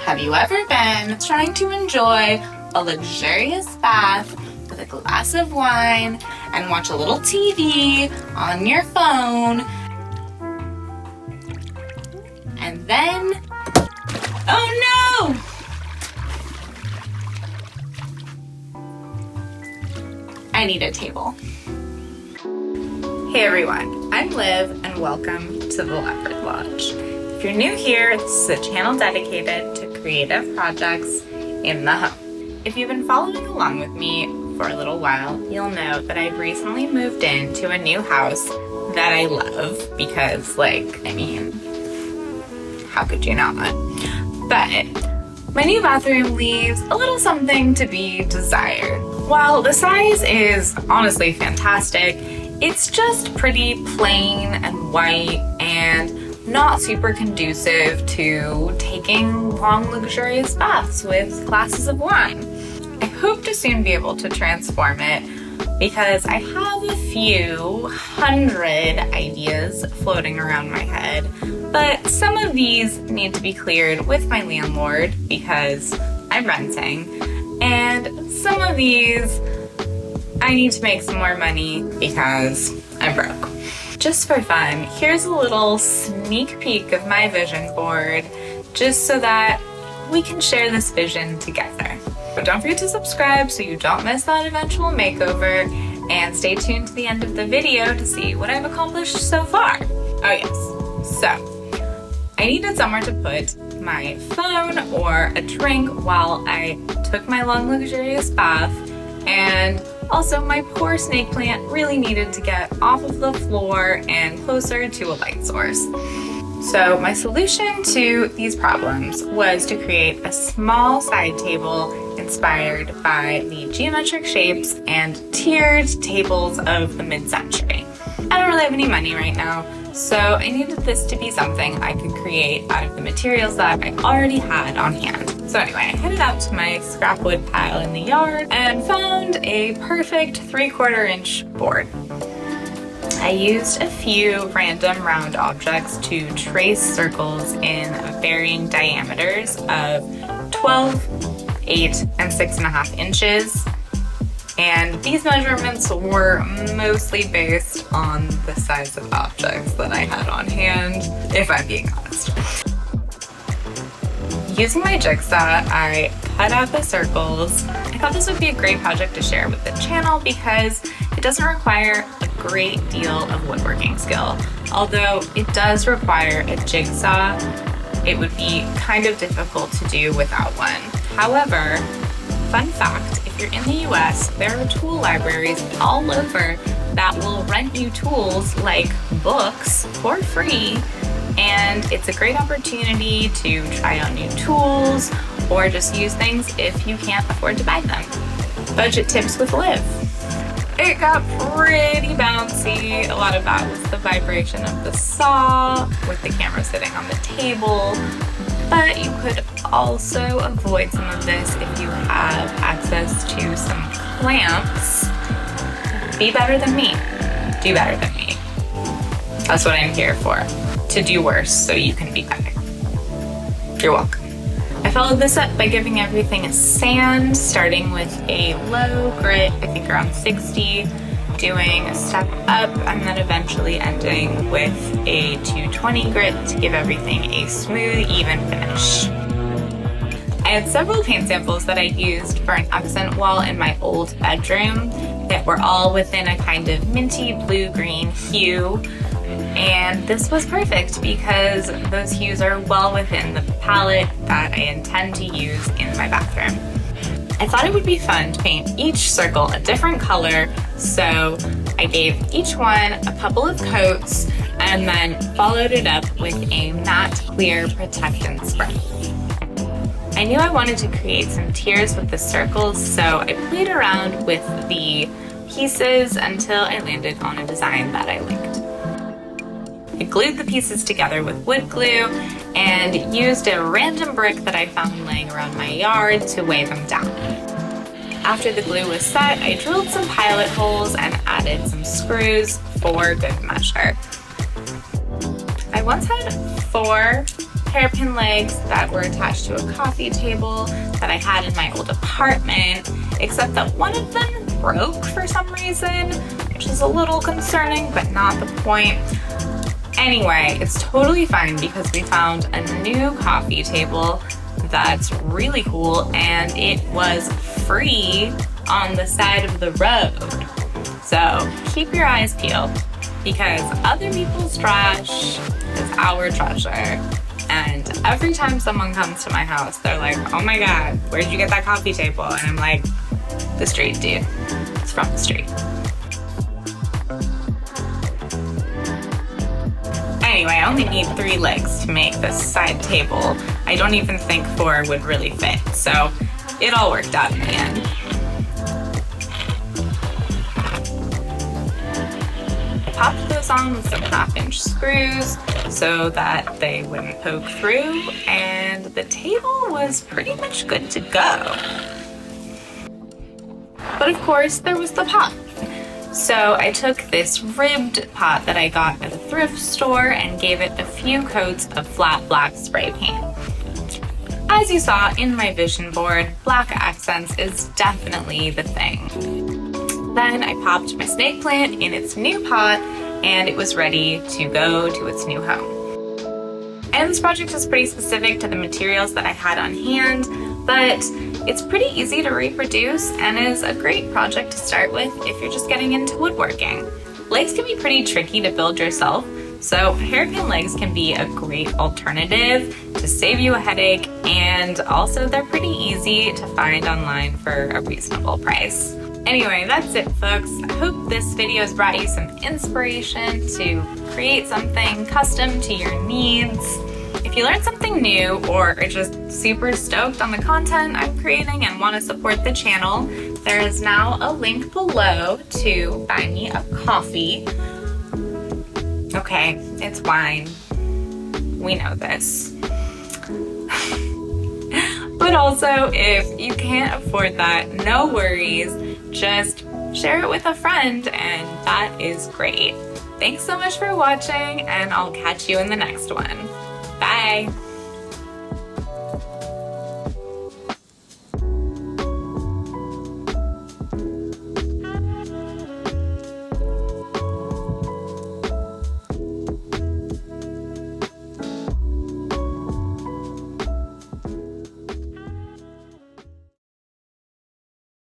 Have you ever been trying to enjoy a luxurious bath with a glass of wine and watch a little TV on your phone, and then, oh no! I need a table. Hey everyone, I'm Liv and welcome to the Leopard Lodge. If you're new here, this is a channel dedicated to creative projects in the home. If you've been following along with me for a little while, you'll know that I've recently moved into a new house that I love because, how could you not? But my new bathroom leaves a little something to be desired. While the size is honestly fantastic, it's just pretty plain and white and not super conducive to taking long, luxurious baths with glasses of wine. I hope to soon be able to transform it because I have a few hundred ideas floating around my head, but some of these need to be cleared with my landlord because I'm renting, and some of these I need to make some more money because I'm broke. Just for fun, here's a little sneak peek of my vision board, just so that we can share this vision together. But don't forget to subscribe so you don't miss that eventual makeover, and stay tuned to the end of the video to see what I've accomplished so far. Oh yes, so I needed somewhere to put my phone or a drink while I took my long, luxurious bath, and also, my poor snake plant really needed to get off of the floor and closer to a light source. So my solution to these problems was to create a small side table inspired by the geometric shapes and tiered tables of the mid-century. I don't really have any money right now, so I needed this to be something I could create out of the materials that I already had on hand. So anyway, I headed out to my scrap wood pile in the yard and found a perfect 3/4 inch board. I used a few random round objects to trace circles in varying diameters of 12, 8, and 6.5 inches. And these measurements were mostly based on the size of objects that I had on hand, if I'm being honest. Using my jigsaw, I cut out the circles. I thought this would be a great project to share with the channel because it doesn't require a great deal of woodworking skill. Although it does require a jigsaw, it would be kind of difficult to do without one. However, fun fact, if you're in the US, there are tool libraries all over that will rent you tools like books for free, and it's a great opportunity to try out new tools or just use things if you can't afford to buy them. Budget tips with Liv. It got pretty bouncy. A lot of that was the vibration of the saw with the camera sitting on the table, but you could also avoid some of this if you have access to some clamps. Be better than me. Do better than me. That's what I'm here for. To do worse so you can be better. You're welcome. I followed this up by giving everything a sand, starting with a low grit, I think around 60, doing a step up, and then eventually ending with a 220 grit to give everything a smooth, even finish. I had several paint samples that I used for an accent wall in my old bedroom that were all within a kind of minty blue-green hue. And this was perfect because those hues are well within the palette that I intend to use in my bathroom. I thought it would be fun to paint each circle a different color, so I gave each one a couple of coats and then followed it up with a matte clear protectant spray. I knew I wanted to create some tiers with the circles, so I played around with the pieces until I landed on a design that I liked. I glued the pieces together with wood glue and used a random brick that I found laying around my yard to weigh them down. After the glue was set, I drilled some pilot holes and added some screws for good measure. I once had 4 hairpin legs that were attached to a coffee table that I had in my old apartment, except that one of them broke for some reason, which is a little concerning, but not the point. Anyway, it's totally fine because we found a new coffee table that's really cool, and it was free on the side of the road. So keep your eyes peeled, because other people's trash is our treasure. And every time someone comes to my house, they're like, oh my God, where'd you get that coffee table? And I'm like, the street, dude. It's from the street. Anyway, I only need 3 legs to make this side table. I don't even think 4 would really fit, so it all worked out in the end. I popped those on with some 1/2-inch screws so that they wouldn't poke through, and the table was pretty much good to go. But of course, there was the pot. So I took this ribbed pot that I got at a thrift store and gave it a few coats of flat black spray paint. As you saw in my vision board, black accents is definitely the thing. Then I popped my snake plant in its new pot, and it was ready to go to its new home. And this project is pretty specific to the materials that I had on hand, but it's pretty easy to reproduce and is a great project to start with if you're just getting into woodworking. Legs can be pretty tricky to build yourself, so hairpin legs can be a great alternative to save you a headache, and also they're pretty easy to find online for a reasonable price. Anyway, that's it, folks. I hope this video has brought you some inspiration to create something custom to your needs. If you learned something new or are just super stoked on the content I'm creating and want to support the channel, there is now a link below to buy me a coffee. Okay, it's wine. We know this. But also, if you can't afford that, no worries. Just share it with a friend, and that is great. Thanks so much for watching, and I'll catch you in the next one. Bye!